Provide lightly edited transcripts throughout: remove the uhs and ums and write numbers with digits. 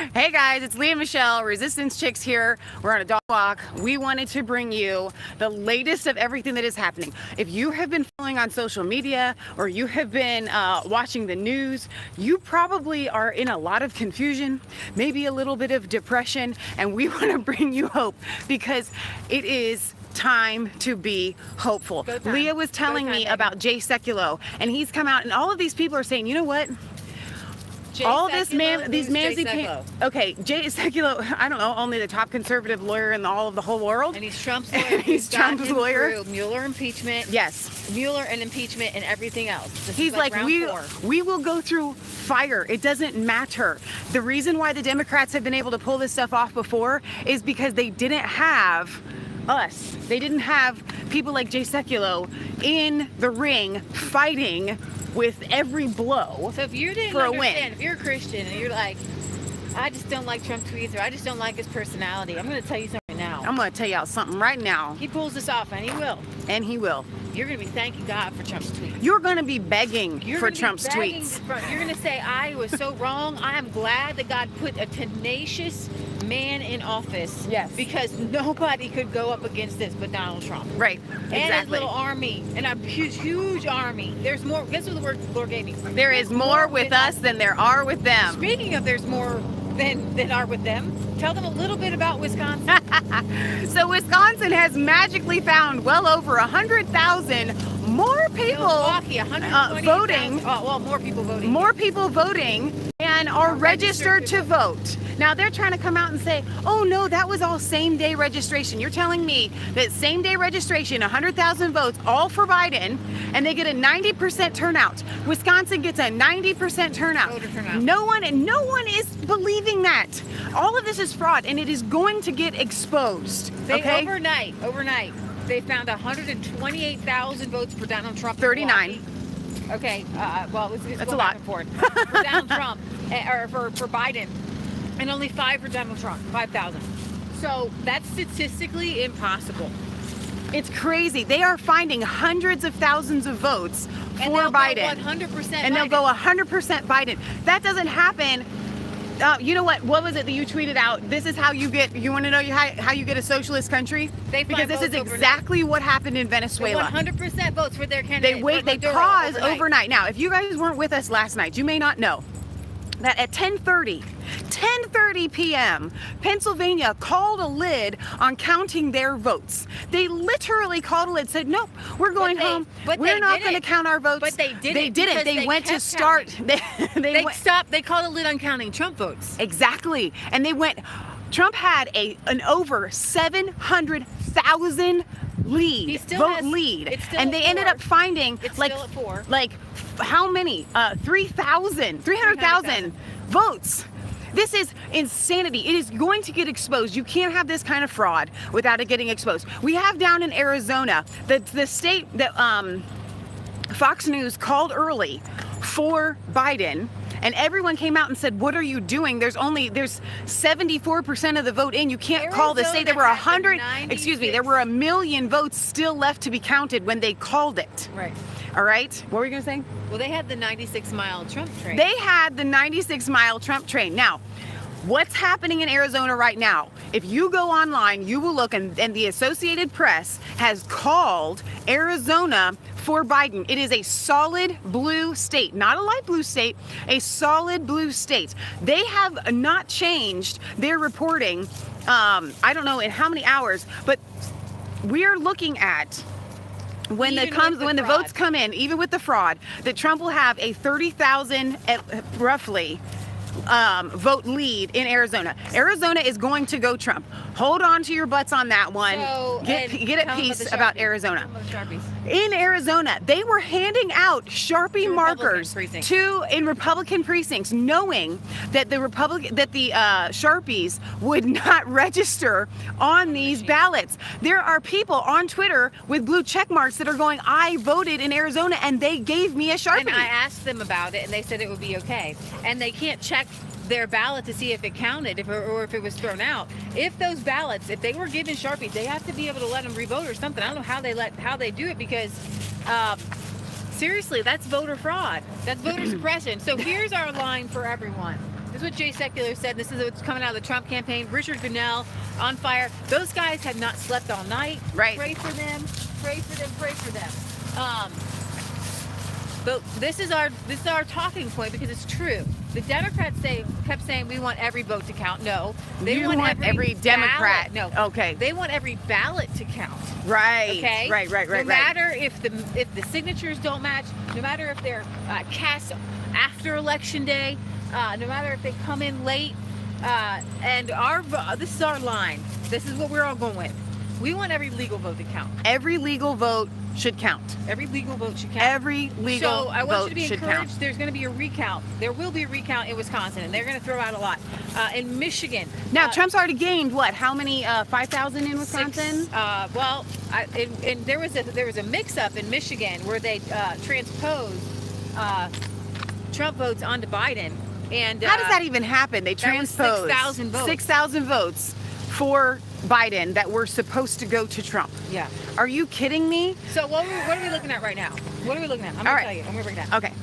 Hey guys, it's Leah and Michelle, Resistance Chicks here. We're on a dog walk. We wanted to bring you the latest of everything that is happening. If you have been following on social media or you have been watching the news, you probably are in a lot of confusion, maybe a little bit of depression, and we want to bring you hope because it is time to be hopeful. Leah was telling me about Jay Sekulow, and he's come out, and all of these people are saying, you know what? All this man, these mamsy pants. Okay, Jay Sekulow, I don't know, only the top conservative lawyer in all of the whole world. And he's Trump's lawyer. He's Trump's lawyer. Mueller impeachment. Yes. Mueller and impeachment and everything else. He's like we will go through fire. It doesn't matter. The reason why the Democrats have been able to pull this stuff off before is because they didn't have us. They didn't have people like Jay Sekulow in the ring fighting with every blow. So if you didn't understand, if you're a Christian and you're like, I just don't like Trump tweets or I just don't like his personality, I'm going to tell you something now. I'm going to tell y'all something right now. He pulls this off, and he will. And he will. You're going to be thanking God for Trump's tweets. You're going to be begging for Trump's tweets. You're going to say, I was so wrong. I am glad that God put a tenacious man in office. Yes. Because nobody could go up against this but Donald Trump. Right. Exactly. And his little army. And a huge army. There's more. Guess what the word Lord gave me? There is more with us than there are with them. Speaking of there's more than are with them, tell them a little bit about Wisconsin. So Wisconsin has magically found well over 100,000 more people voting. More people voting. More people voting and are registered to vote. Now they're trying to come out and say, oh no, that was all same day registration. You're telling me that same day registration, 100,000 votes, all for Biden, and they get a 90% turnout. Wisconsin gets a 90% turnout. Voter turnout. No one is believing that. All of this is fraud, and it is going to get exposed. Okay? Overnight, they found 128,000 votes for Donald Trump. 39. Okay, that's a lot. For Donald Trump, or for Biden, and only 5 for Donald Trump, 5,000. So that's statistically impossible. It's crazy. They are finding hundreds of thousands of votes for Biden. 100% and they'll go 100% Biden. That doesn't happen. You know what? What was it that you tweeted out? This is how you get. You want to know how you get a socialist country? Because this is exactly what happened in Venezuela. 100% votes for their candidate. They pause overnight. Now, if you guys weren't with us last night, you may not know that at 10:30 p.m., Pennsylvania called a lid on counting their votes. They literally called a lid, said, nope, we're going home. We're not going to count our votes. But they didn't. They didn't. They went to start. They stopped. They called a lid on counting Trump votes. Exactly. And they went, Trump had an over 700,000 lead. And they ended up finding how many? 300,000 votes. This is insanity. It is going to get exposed. You can't have this kind of fraud without it getting exposed. We have down in Arizona, the state that Fox News called early for Biden, and everyone came out and said, what are you doing? There's 74% of the vote in. You can't call the state. There were 1 million votes still left to be counted when they called it. Right. All right. What were you going to say? Well, they had the 96-mile Trump train. They had the 96-mile Trump train. Now, what's happening in Arizona right now? If you go online, you will look, and the Associated Press has called Arizona for Biden. It is a solid blue state, not a light blue state, a solid blue state. They have not changed their reporting, I don't know in how many hours, but we're looking at when the votes come in, even with the fraud, that Trump will have a 30,000 roughly vote lead in Arizona. Arizona is going to go Trump. Hold on to your butts on that one. Get at peace about Arizona. In Arizona, they were handing out Sharpie markers in Republican precincts, knowing that the Sharpies would not register on these ballots. There are people on Twitter with blue check marks that are going, I voted in Arizona and they gave me a Sharpie. And I asked them about it and they said it would be okay. And they can't check their ballot to see if it counted or if it was thrown out. If those ballots, if they were given Sharpies, they have to be able to let them revote or something. I don't know how they do it because seriously, that's voter fraud. That's voter suppression. So here's our line for everyone. This is what Jay Sekulow said. This is what's coming out of the Trump campaign. Richard Gunnell on fire. Those guys have not slept all night. Right. Pray for them. Pray for them. Pray for them. But this is our talking point because it's true. The Democrats kept saying we want every vote to count. No, they want every Democrat. No, okay. They want every ballot to count. Right. Okay. Right. No matter if the signatures don't match, no matter if they're cast after Election Day, no matter if they come in late, and this is our line. This is what we're all going with. We want every legal vote to count. Every legal vote should count. Every legal vote should count. Every legal vote should count. So I want you to be encouraged. There's going to be a recount. There will be a recount in Wisconsin, and they're going to throw out a lot. In Michigan. Now, Trump's already gained what? How many? 5,000 in Wisconsin? There was a mix-up in Michigan where they transposed Trump votes onto Biden. And how does that even happen? They transposed 6,000 votes. 6,000 votes for Biden that were supposed to go to Trump. Yeah. Are you kidding me? So what are we looking at right now? What are we looking at? I'm going to tell you. I'm going to break it down. Okay.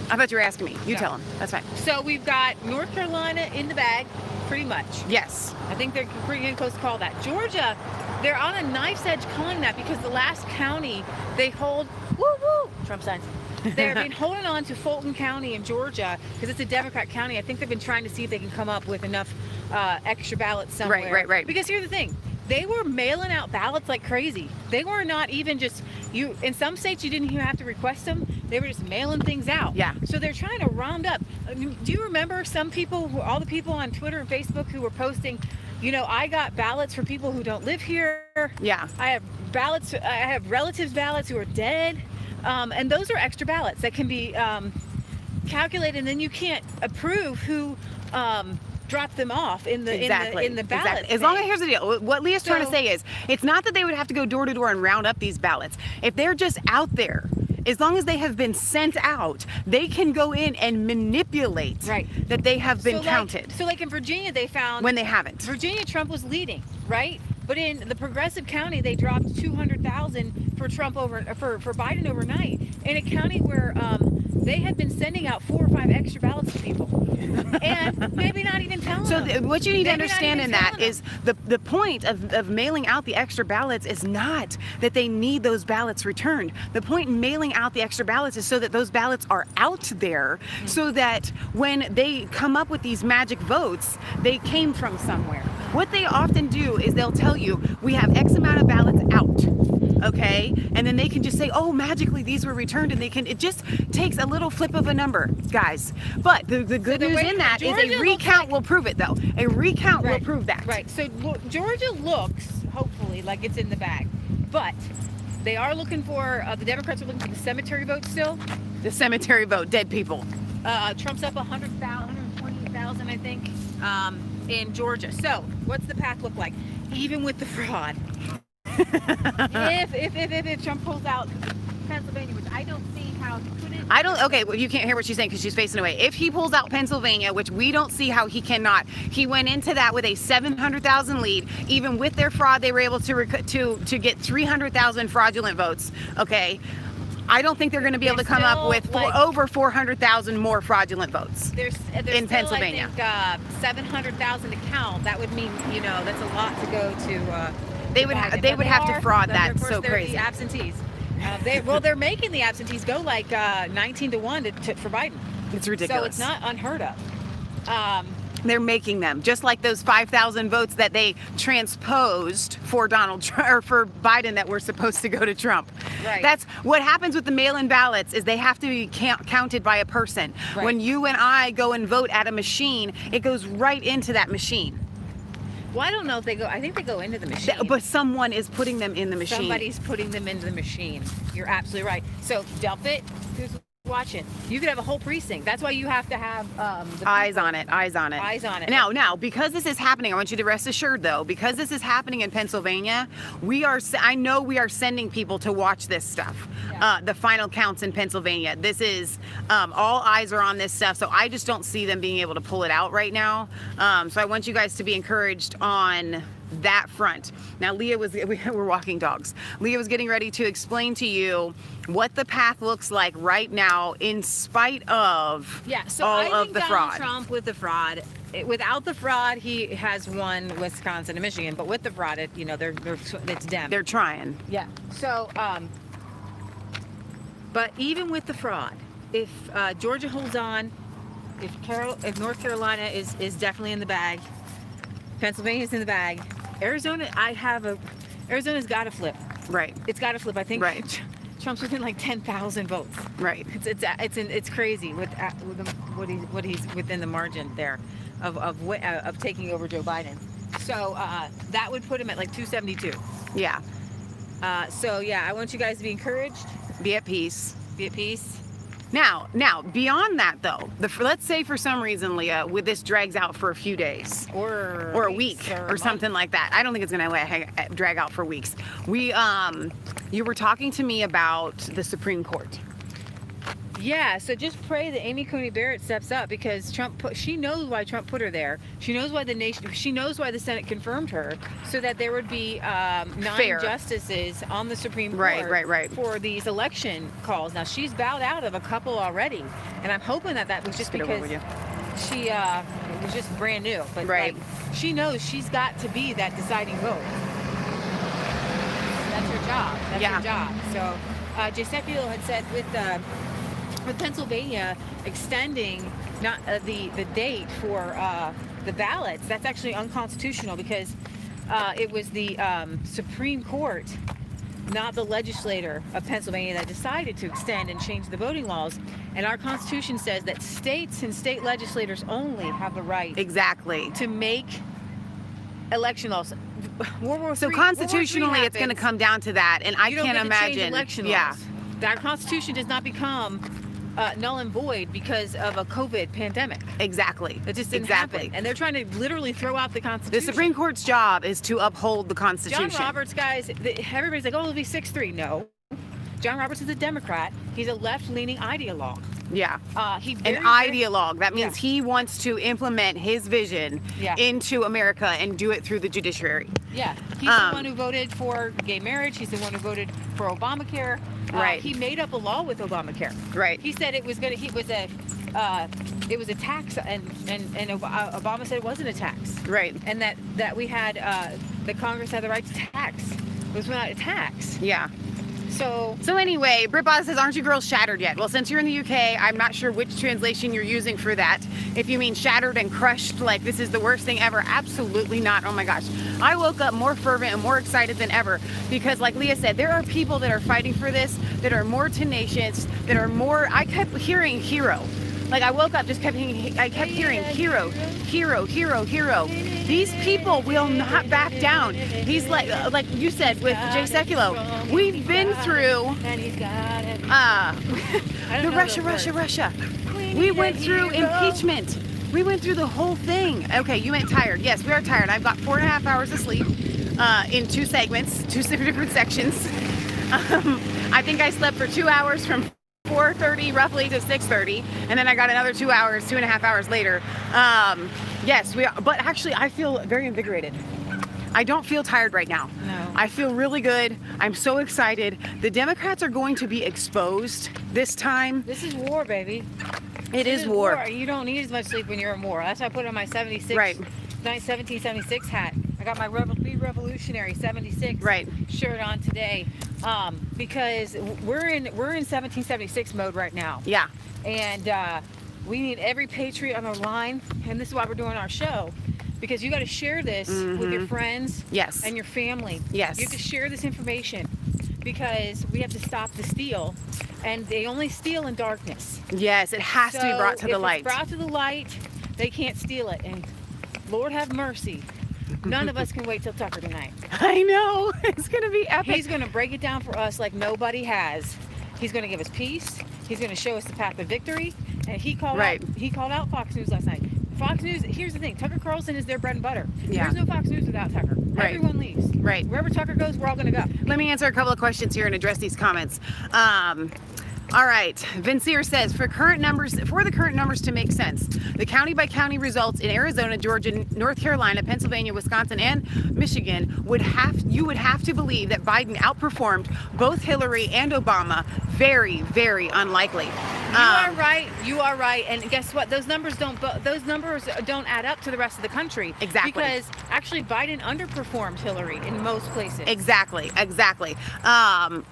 I thought you were asking me. You tell him. That's fine. So we've got North Carolina in the bag, pretty much. Yes. I think they're pretty close to call that. Georgia, they're on a knife's edge calling that because the last county they hold, Trump signs. They've been holding on to Fulton County in Georgia because it's a Democrat county. I think they've been trying to see if they can come up with enough extra ballots somewhere. Right. Because here's the thing. They were mailing out ballots like crazy. They were not even just, in some states you didn't even have to request them. They were just mailing things out. Yeah. So they're trying to round up. I mean, do you remember all the people on Twitter and Facebook who were posting, I got ballots for people who don't live here. Yeah. I have relatives ballots who are dead. And those are extra ballots that can be calculated, and then you can't approve who drop them off in the ballot. Exactly. As long as, here's the deal. What Leah's trying to say is, it's not that they would have to go door to door and round up these ballots. If they're just out there, as long as they have been sent out, they can go in and manipulate that they have been counted. So like in Virginia, they found when they haven't. Virginia, Trump was leading, right? But in the progressive county, they dropped 200,000 for Trump for Biden overnight in a county where they had been sending out 4 or 5 extra ballots to people, and maybe not even telling them. So what you need to understand in that is the point of mailing out the extra ballots is not that they need those ballots returned. The point in mailing out the extra ballots is so that those ballots are out there, so that when they come up with these magic votes, they came from somewhere. What they often do is they'll tell you, we have X amount of ballots out, okay? And then they can just say, oh, magically these were returned, and it just takes a little flip of a number, guys. But the good news in that is a recount will prove it, though. A recount will prove that. Right, so Georgia looks, hopefully, like it's in the bag. But they are looking for, the Democrats are looking for the cemetery vote still. The cemetery vote, dead people. Trump's up 120,000, I think. In Georgia. So what's the path look like? Even with the fraud, if Trump pulls out Pennsylvania, which I don't see how he couldn't. Okay, well, you can't hear what she's saying because she's facing away. If he pulls out Pennsylvania, which we don't see how he cannot, he went into that with a 700,000 lead. Even with their fraud, they were able to get 300,000 fraudulent votes. Okay. I don't think they're going to be able to come up with over 400,000 more fraudulent votes there's in Pennsylvania. I think 700,000 to count. That would mean, that's a lot to go to. They would have to fraud that. So crazy. The absentees. They're making the absentees go like 19-1 for Biden. It's ridiculous. So it's not unheard of. They're making them just like those 5,000 votes that they transposed for Donald Trump or for Biden that were supposed to go to Trump. Right. That's what happens with the mail-in ballots is they have to be counted by a person. Right. When you and I go and vote at a machine, it goes right into that machine. Well, I don't know if they go. I think they go into the machine. But someone is putting them in the machine. Somebody's putting them into the machine. You're absolutely right. So dump it. Who's watching? You could have a whole precinct. That's why you have to have eyes on it. Now, because this is happening, I want you to rest assured, though, because this is happening in Pennsylvania, I know we are sending people to watch this stuff. Yeah. The final counts in Pennsylvania. This is all eyes are on this stuff. So I just don't see them being able to pull it out right now. So I want you guys to be encouraged on that front. Now, we're walking dogs. Leah was getting ready to explain to you what the path looks like right now in spite of all I of think the Donald fraud. Trump with the fraud. Without the fraud, he has won Wisconsin and Michigan, but with the fraud, it's them. They're trying. Yeah. So, but even with the fraud, if Georgia holds on, if North Carolina is definitely in the bag, Pennsylvania's in the bag, Arizona's got to flip. Right. It's got to flip. I think Right. Trump's within like 10,000 votes. Right. It's crazy with what he's within the margin there of taking over Joe Biden. So that would put him at like 272. Yeah. So yeah, I want you guys to be encouraged. Be at peace. Be at peace. Now, beyond that though, let's say for some reason, Leah, this drags out for a few days Or a week or something like that. I don't think it's going to drag out for weeks. You were talking to me about the Supreme Court. Yeah, so just pray that Amy Coney Barrett steps up, because she knows why Trump put her there. She knows why she knows why the Senate confirmed her, so that there would be 9 justices on the Supreme Court right. for these election calls. Now, she's bowed out of a couple already, and I'm hoping that was just because she was just brand new. But like, she knows she's got to be that deciding vote. That's her job. That's her job. So Giuseppe had said with Pennsylvania extending the date for the ballots, that's actually unconstitutional, because it was the Supreme Court, not the legislature of Pennsylvania, that decided to extend and change the voting laws. And our Constitution says that states and state legislators only have the right to make election laws. So constitutionally, it's going to come down to that, and I can't imagine. Change election laws. That Constitution does not become null and void because of a COVID pandemic. Exactly. It just didn't happen. And they're trying to literally throw out the Constitution. The Supreme Court's job is to uphold the Constitution. John Roberts, guys, everybody's like, oh, it'll be 6-3. No. John Roberts is a Democrat. He's a left-leaning ideologue. Yeah. An ideologue. That means he wants to implement his vision into America and do it through the judiciary. Yeah. He's the one who voted for gay marriage. He's the one who voted for Obamacare. He made up a law with Obamacare. Right. He said it was a tax, and Obama said it wasn't a tax. Right. And that we had the Congress had the right to tax. It was not a tax. Yeah. So anyway, Britbot says, aren't you girls shattered yet? Well, since you're in the UK, I'm not sure which translation you're using for that. If you mean shattered and crushed, like this is the worst thing ever, absolutely not. Oh my gosh. I woke up more fervent and more excited than ever, because like Leah said, there are people that are fighting for this, that are more tenacious, that are more, I kept hearing hero. Like I woke up, I kept hearing hero, hero, hero, hero. These people will not back down. He's like you said with Jay Sekulow, we've been through the Russia. We went through impeachment. We went through the whole thing. Okay, you meant tired. Yes, we are tired. I've got 4.5 hours of sleep in 2 segments, 2 different sections. I think I slept for 2 hours from 4:30 roughly to 6:30, and then I got another 2 hours, 2.5 hours later. Yes, we are, but actually I feel very invigorated. I don't feel tired right now. No. I feel really good. I'm so excited. The Democrats are going to be exposed this time. This is war, baby. It is war. You don't need as much sleep when you're in war. That's why I put on my 1776 hat. I got my Be Revolutionary 76 shirt on today, because we're in 1776 mode right now. Yeah. And we need every patriot on our line, and this is why we're doing our show, because you got to share this with your friends and your family. Yes. You have to share this information, because we have to stop the steal, and they only steal in darkness. Yes, it has to be brought to the light. If it's brought to the light, they can't steal it, and Lord have mercy. None of us can wait till Tucker tonight. I know. It's going to be epic. He's going to break it down for us like nobody has. He's going to give us peace. He's going to show us the path of victory. And he called out Fox News last night. Fox News, here's the thing. Tucker Carlson is their bread and butter. Yeah. There's no Fox News without Tucker. Right. Everyone leaves. Right. Wherever Tucker goes, we're all going to go. Let me answer a couple of questions here and address these comments. All right, Vincier says, for the current numbers to make sense, the county by county results in Arizona, Georgia, North Carolina, Pennsylvania, Wisconsin, and Michigan you would have to believe that Biden outperformed both Hillary and Obama. Very, very unlikely. You are right. And guess what? Those numbers don't add up to the rest of the country. Exactly. Because actually Biden underperformed Hillary in most places. Exactly.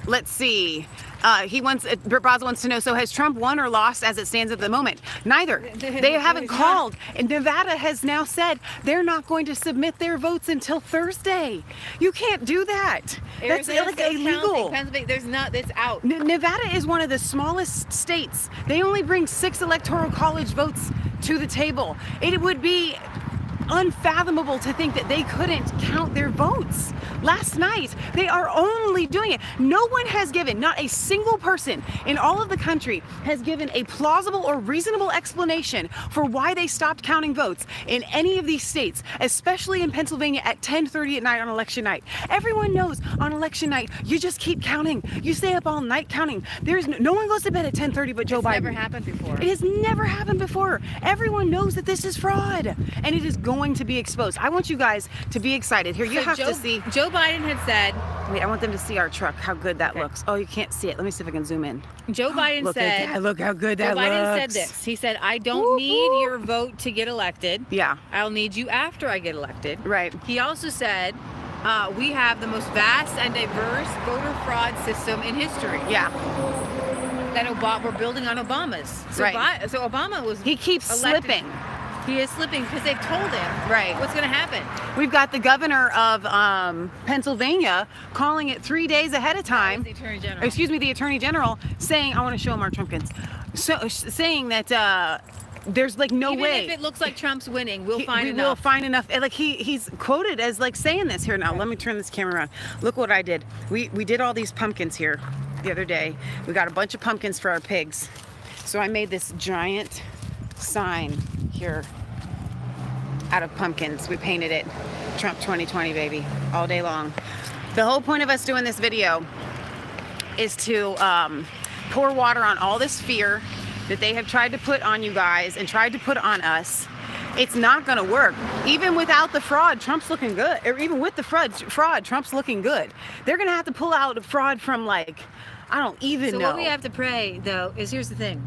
Let's see. Brazil wants to know, so has Trump won or lost as it stands at the moment? Neither. They haven't called. And Nevada has now said they're not going to submit their votes until Thursday. You can't do that. That's like illegal. It's out. Nevada is one of the smallest states. They only bring 6 electoral college votes to the table. It would be unfathomable to think that they couldn't count their votes. Last night, they are only doing it. No one has given, not a single person in all of the country has given a plausible or reasonable explanation for why they stopped counting votes in any of these states, especially in Pennsylvania at 10:30 at night on election night. Everyone knows on election night, you just keep counting. You stay up all night counting. No one goes to bed at 10:30 but Joe Biden. It's never happened before. It has never happened before. Everyone knows that this is fraud, and it is going to be exposed. I want you guys to be excited. Here, you have to see. Joe Biden had said. Wait, I want them to see our truck, how good that looks. Oh, you can't see it. Let me see if I can zoom in. Joe Biden said. Look how good that looks. Joe Biden said this. He said, I don't need your vote to get elected. Yeah. I'll need you after I get elected. Right. He also said, we have the most vast and diverse voter fraud system in history. Yeah. That we're building on Obama's. So right. So Obama was. He keeps slipping. He is slipping because they've told him what's going to happen. We've got the governor of Pennsylvania calling it 3 days ahead of time. The Attorney General. Excuse me, the Attorney General saying, I want to show him our Trumpkins. So saying that there's like no way. Even if it looks like Trump's winning, we'll find enough. We'll find enough. Like he's quoted as like saying this here now. Let me turn this camera around. Look what I did. We did all these pumpkins here the other day. We got a bunch of pumpkins for our pigs. So I made this giant sign here out of pumpkins. We painted it Trump 2020, baby, all day long. The whole point of us doing this video is to pour water on all this fear that they have tried to put on you guys and tried to put on us. It's not going to work. Even without the fraud, Trump's looking good. Or even with the fraud, Trump's looking good. They're going to have to pull out the fraud from like, I don't even know. So what we have to pray, though, is here's the thing.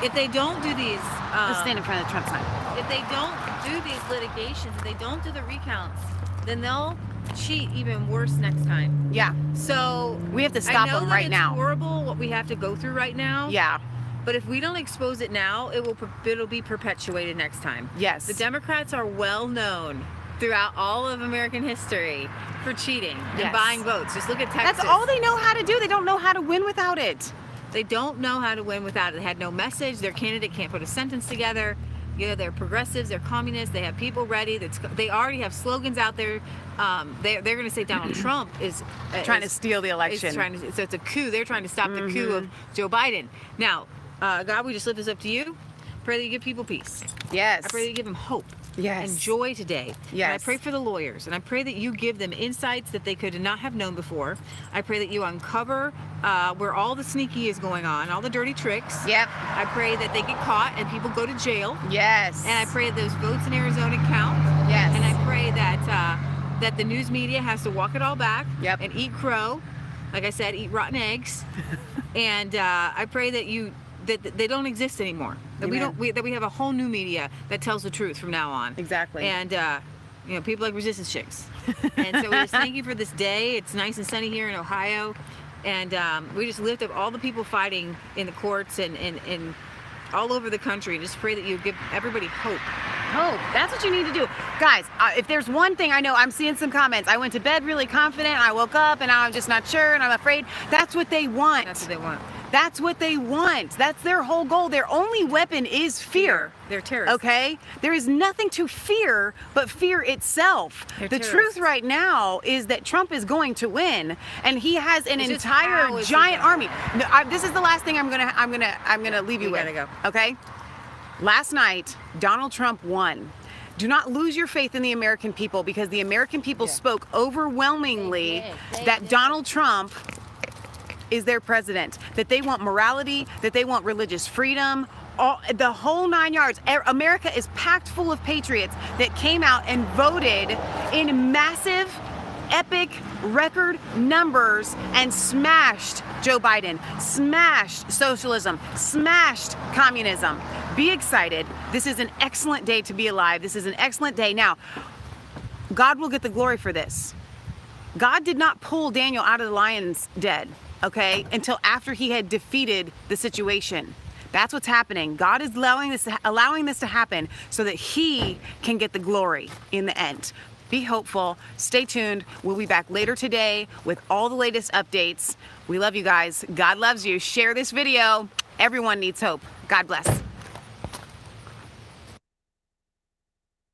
If they don't do these, let's stand in front of the Trump sign. If they don't do these litigations, if they don't do the recounts, then they'll cheat even worse next time. Yeah. So we have to stop them right now. It's horrible what we have to go through right now. Yeah. But if we don't expose it now, it'll be perpetuated next time. Yes. The Democrats are well known throughout all of American history for cheating and buying votes. Just look at Texas. That's all they know how to do. They don't know how to win without it. They don't know how to win without it. They had no message. Their candidate can't put a sentence together. You know, they're progressives. They're communists. They have people ready. They already have slogans out there. They're going to say Donald Trump is trying to steal the election. So it's a coup. They're trying to stop the coup of Joe Biden. Now, God, we just lift this up to you. Pray that you give people peace. Yes. I pray that you give them hope. Yes. And joy today. Yes. And I pray for the lawyers, and I pray that you give them insights that they could not have known before. I pray that you uncover where all the sneaky is going on, all the dirty tricks. Yep. I pray that they get caught and people go to jail. Yes. And I pray that those votes in Arizona count. Yes. And I pray that the news media has to walk it all back. Yep. And eat crow. Like I said, eat rotten eggs. And I pray that that they don't exist anymore. That that we have a whole new media that tells the truth from now on. Exactly. And people like resistance chicks. And so we just thank you for this day. It's nice and sunny here in Ohio, and we just lift up all the people fighting in the courts and all over the country. Just pray that you give everybody hope. Hope. That's what you need to do. Guys, if there's one thing I know, I'm seeing some comments. I went to bed really confident. I woke up and now I'm just not sure and I'm afraid. That's what they want. That's what they want. That's what they want. That's their whole goal. Their only weapon is fear. They're terrorists. Okay? There is nothing to fear but fear itself. The truth right now is that Trump is going to win, and he has an entire giant army. No, this is the last thing I'm gonna leave you with. Gotta go. Okay? Last night, Donald Trump won. Do not lose your faith in the American people, because the American people spoke overwhelmingly that Donald Trump is their president, that they want morality, that they want religious freedom, the whole 9 yards. America is packed full of patriots that came out and voted in massive, epic, record numbers and smashed Joe Biden, smashed socialism, smashed communism. Be excited. This is an excellent day to be alive. This is an excellent day. Now, God will get the glory for this. God did not pull Daniel out of the lion's den, okay, until after he had defeated the situation. That's what's happening. God is allowing this to happen so that he can get the glory in the end. Be hopeful. Stay tuned. We'll be back later today with all the latest updates. We love you guys. God loves you. Share this video. Everyone needs hope. God bless.